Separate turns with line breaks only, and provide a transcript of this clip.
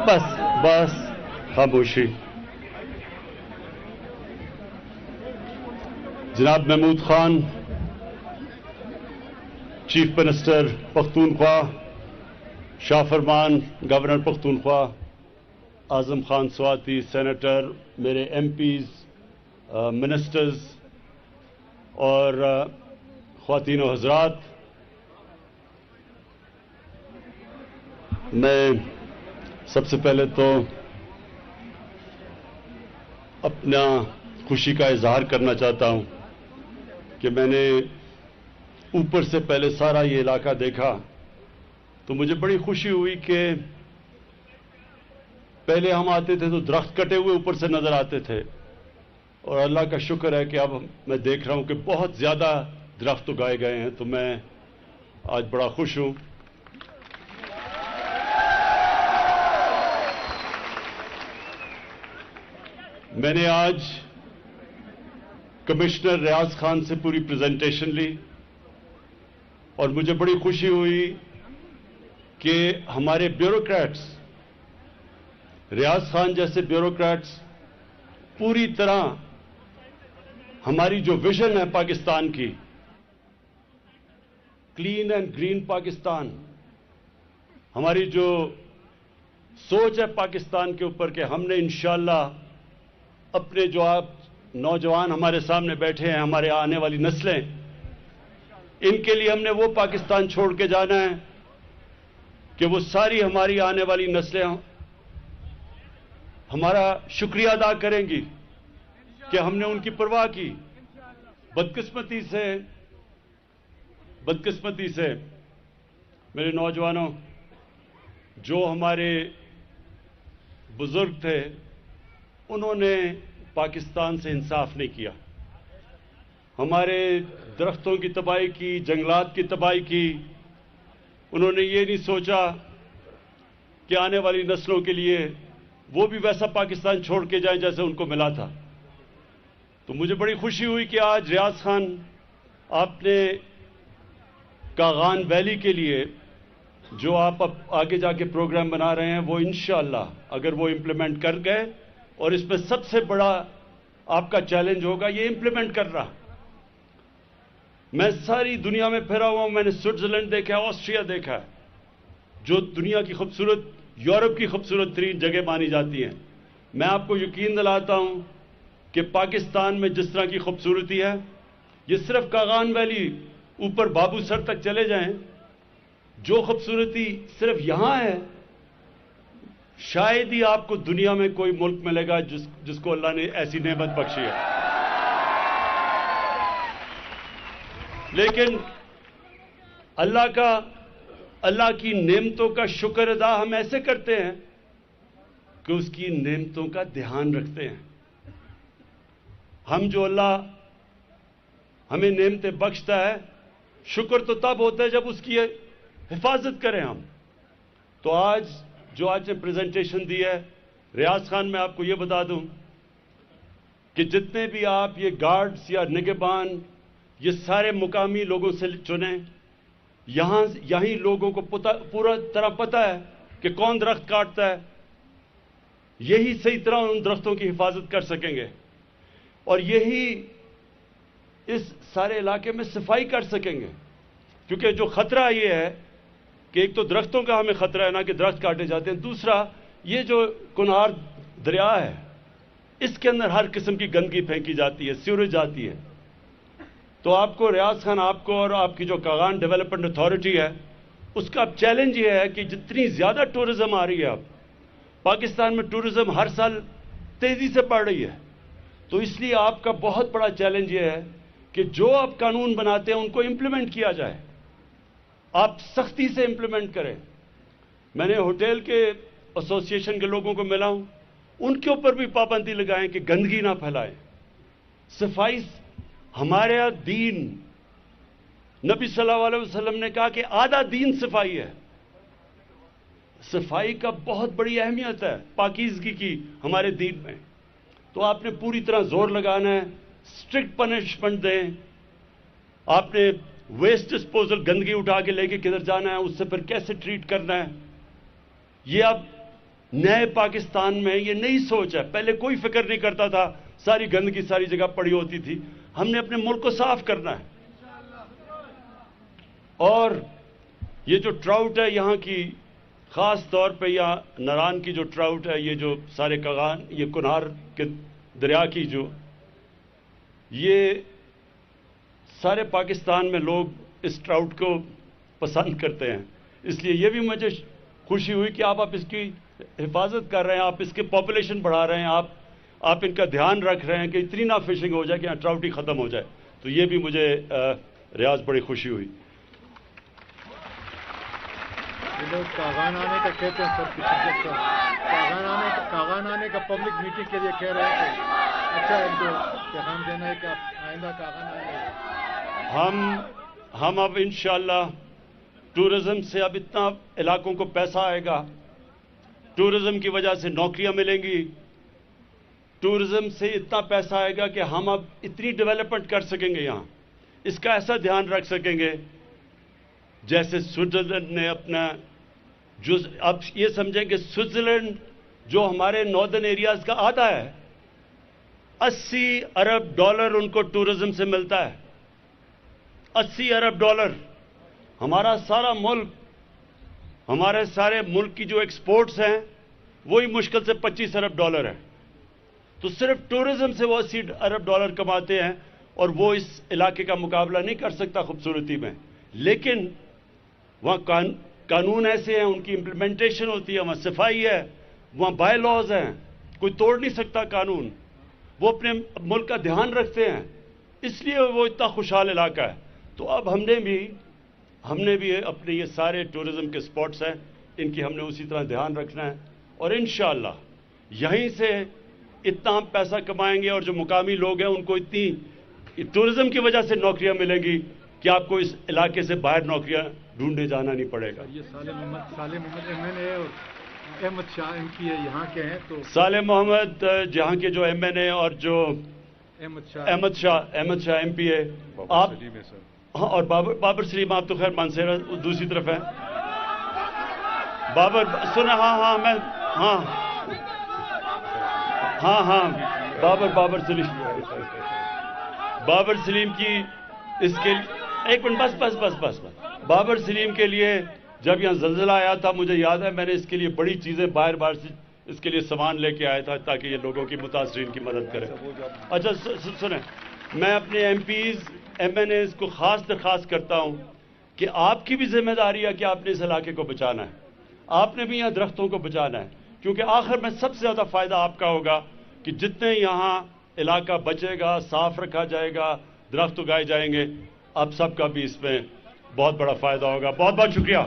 بس بس خاموشی. جناب محمود خان چیف منسٹر پختونخوا، شاہ فرمان گورنر پختونخوا، اعظم خان سواتی سینیٹر، میرے ایم پیز، منسٹرز اور خواتین و حضرات، میں سب سے پہلے تو اپنا خوشی کا اظہار کرنا چاہتا ہوں کہ میں نے اوپر سے پہلے سارا یہ علاقہ دیکھا تو مجھے بڑی خوشی ہوئی کہ پہلے ہم آتے تھے تو درخت کٹے ہوئے اوپر سے نظر آتے تھے، اور اللہ کا شکر ہے کہ اب میں دیکھ رہا ہوں کہ بہت زیادہ درخت اگائے گئے ہیں، تو میں آج بڑا خوش ہوں. میں نے آج کمشنر ریاض خان سے پوری پریزنٹیشن لی اور مجھے بڑی خوشی ہوئی کہ ہمارے بیوروکریٹس، ریاض خان جیسے بیوروکریٹس پوری طرح ہماری جو ویژن ہے پاکستان کی، کلین اینڈ گرین پاکستان، ہماری جو سوچ ہے پاکستان کے اوپر کہ ہم نے انشاءاللہ اپنے جو آپ نوجوان ہمارے سامنے بیٹھے ہیں، ہمارے آنے والی نسلیں، ان کے لیے ہم نے وہ پاکستان چھوڑ کے جانا ہے کہ وہ ساری ہماری آنے والی نسلیں ہمارا شکریہ ادا کریں گی کہ ہم نے ان کی پرواہ کی. بدقسمتی سے میرے نوجوانوں، جو ہمارے بزرگ تھے انہوں نے پاکستان سے انصاف نہیں کیا، ہمارے درختوں کی تباہی کی، جنگلات کی تباہی کی. انہوں نے یہ نہیں سوچا کہ آنے والی نسلوں کے لیے وہ بھی ویسا پاکستان چھوڑ کے جائیں جیسے ان کو ملا تھا. تو مجھے بڑی خوشی ہوئی کہ آج ریاض خان آپ نے کاغان ویلی کے لیے جو آپ اب آگے جا کے پروگرام بنا رہے ہیں، وہ انشاءاللہ اگر وہ امپلیمنٹ کر گئے، اور اس میں سب سے بڑا آپ کا چیلنج ہوگا یہ امپلیمنٹ کرنا. میں ساری دنیا میں پھرا ہوا ہوں، میں نے سوئٹزرلینڈ دیکھا ہے، آسٹریا دیکھا ہے، جو دنیا کی خوبصورت، یورپ کی خوبصورت ترین جگہ مانی جاتی ہیں. میں آپ کو یقین دلاتا ہوں کہ پاکستان میں جس طرح کی خوبصورتی ہے، یہ صرف کاغان ویلی اوپر بابو سر تک چلے جائیں، جو خوبصورتی صرف یہاں ہے شاید ہی آپ کو دنیا میں کوئی ملک ملے گا جس کو اللہ نے ایسی نعمت بخشی ہے. لیکن اللہ کی نعمتوں کا شکر ادا ہم ایسے کرتے ہیں کہ اس کی نعمتوں کا دھیان رکھتے ہیں. ہم جو اللہ ہمیں نعمتیں بخشتا ہے، شکر تو تب ہوتا ہے جب اس کی حفاظت کریں ہم. تو آج نے پریزنٹیشن دی ہے، ریاض خان میں آپ کو یہ بتا دوں کہ جتنے بھی آپ یہ گارڈز یا نگہبان یہ سارے مقامی لوگوں سے چنیں، یہیں لوگوں کو پورا طرح پتہ ہے کہ کون درخت کاٹتا ہے، یہی صحیح طرح ان درختوں کی حفاظت کر سکیں گے، اور یہی اس سارے علاقے میں صفائی کر سکیں گے. کیونکہ جو خطرہ یہ ہے کہ ایک تو درختوں کا ہمیں خطرہ ہے نا کہ درخت کاٹے جاتے ہیں، دوسرا یہ جو کنہار دریا ہے اس کے اندر ہر قسم کی گندگی پھینکی جاتی ہے، سیوریج جاتی ہے. تو آپ کو ریاض خان، آپ کو اور آپ کی جو کاغان ڈیولپمنٹ اتھارٹی ہے، اس کا چیلنج یہ ہے کہ جتنی زیادہ ٹورزم آ رہی ہے، اب پاکستان میں ٹورزم ہر سال تیزی سے بڑھ رہی ہے، تو اس لیے آپ کا بہت بڑا چیلنج یہ ہے کہ جو آپ قانون بناتے ہیں ان کو امپلیمنٹ کیا جائے، آپ سختی سے امپلیمنٹ کریں. میں نے ہوٹل کے ایسوسی ایشن کے لوگوں کو ملا ہوں، ان کے اوپر بھی پابندی لگائیں کہ گندگی نہ پھیلائیں. صفائی ہمارے دین، نبی صلی اللہ علیہ وسلم نے کہا کہ آدھا دین صفائی ہے. صفائی کا بہت بڑی اہمیت ہے پاکیزگی کی ہمارے دین میں. تو آپ نے پوری طرح زور لگانا ہے، اسٹرکٹ پنشمنٹ دیں. آپ نے ویسٹ ڈسپوزل، گندگی اٹھا کے لے کے کدھر جانا ہے، اس سے پھر کیسے ٹریٹ کرنا ہے، یہ اب نئے پاکستان میں یہ نئی سوچ ہے. پہلے کوئی فکر نہیں کرتا تھا, ساری گندگی ساری جگہ پڑی ہوتی تھی. ہم نے اپنے ملک کو صاف کرنا ہے. اور یہ جو ٹراؤٹ ہے یہاں کی, خاص طور پہ یہاں ناران کی جو ٹراؤٹ ہے, یہ جو سارے کغان, یہ کنار کے دریا کی جو, یہ سارے پاکستان میں لوگ اس ٹراؤٹ کو پسند کرتے ہیں. اس لیے یہ بھی مجھے خوشی ہوئی کہ آپ اس کی حفاظت کر رہے ہیں, آپ اس کے پاپولیشن بڑھا رہے ہیں, آپ ان کا دھیان رکھ رہے ہیں کہ اتنی نہ فشنگ ہو جائے کہ یہاں ٹراؤٹ ہی ختم ہو جائے. تو یہ بھی مجھے ریاض بڑی خوشی ہوئی.
لوگ کاغان آنے کا کہتے ہیں سر, کاغان آنے کا پبلک میٹنگ کے لیے کہہ رہے ہیں کہ اچھا ان کو پیغام دینا ہے کہ آپ آئندہ کاغان آئیں گے.
ہم اب انشاءاللہ ٹورزم سے اب اتنا علاقوں کو پیسہ آئے گا, ٹورزم کی وجہ سے نوکریاں ملیں گی, ٹورزم سے اتنا پیسہ آئے گا کہ ہم اب اتنی ڈیولپمنٹ کر سکیں گے یہاں, اس کا ایسا دھیان رکھ سکیں گے جیسے سوئٹزرلینڈ نے اپنا اب یہ سمجھیں کہ سوئٹزرلینڈ جو ہمارے ناردرن ایریاز کا آدھا ہے, 80 ارب ڈالر ان کو ٹورزم سے ملتا ہے. 80 ارب ڈالر. ہمارا سارا ملک, ہمارے سارے ملک کی جو ایکسپورٹس ہیں وہی مشکل سے 25 ارب ڈالر ہے. تو صرف ٹورزم سے وہ 80 ارب ڈالر کماتے ہیں, اور وہ اس علاقے کا مقابلہ نہیں کر سکتا خوبصورتی میں. لیکن وہاں قانون ایسے ہیں, ان کی امپلیمنٹیشن ہوتی ہے, وہاں صفائی ہے, وہاں بائی لاز ہیں, کوئی توڑ نہیں سکتا قانون. وہ اپنے ملک کا دھیان رکھتے ہیں, اس لیے وہ اتنا خوشحال علاقہ ہے. تو اب ہم نے بھی اپنے یہ سارے ٹورزم کے سپاٹس ہیں, ان کی ہم نے اسی طرح دھیان رکھنا ہے, اور انشاءاللہ یہیں سے اتنا ہم پیسہ کمائیں گے, اور جو مقامی لوگ ہیں ان کو اتنی ٹورزم کی وجہ سے نوکریاں ملیں گی کہ آپ کو اس علاقے سے باہر نوکریاں ڈھونڈنے جانا نہیں پڑے گا.
یہ صالح محمد ایم این اے اور احمد شاہ ایم پی اے یہاں کے ہیں. تو
صالح محمد جہاں کے جو ایم این اے اور جو احمد شاہ ایم پی اے, آپ ہاں, اور بابر سلیم, آپ تو خیر مانسیرا دوسری طرف ہیں. بابر سنا, ہاں بابر سلیم کی اس کے ایک منٹ بس بابر سلیم کے لیے جب یہاں زلزلہ آیا تھا, مجھے یاد ہے میں نے اس کے لیے بڑی چیزیں باہر سے اس کے لیے سامان لے کے آیا تھا تاکہ یہ لوگوں کی متاثرین کی مدد کرے. اچھا سنیں, میں اپنے MPs MNAs کو خاص درخواست کرتا ہوں کہ آپ کی بھی ذمہ داری ہے کہ آپ نے اس علاقے کو بچانا ہے. آپ نے بھی یہاں درختوں کو بچانا ہے, کیونکہ آخر میں سب سے زیادہ فائدہ آپ کا ہوگا کہ جتنے یہاں علاقہ بچے گا, صاف رکھا جائے گا, درخت اگائے جائیں گے, آپ سب کا بھی اس میں بہت بڑا فائدہ ہوگا. بہت بہت شکریہ.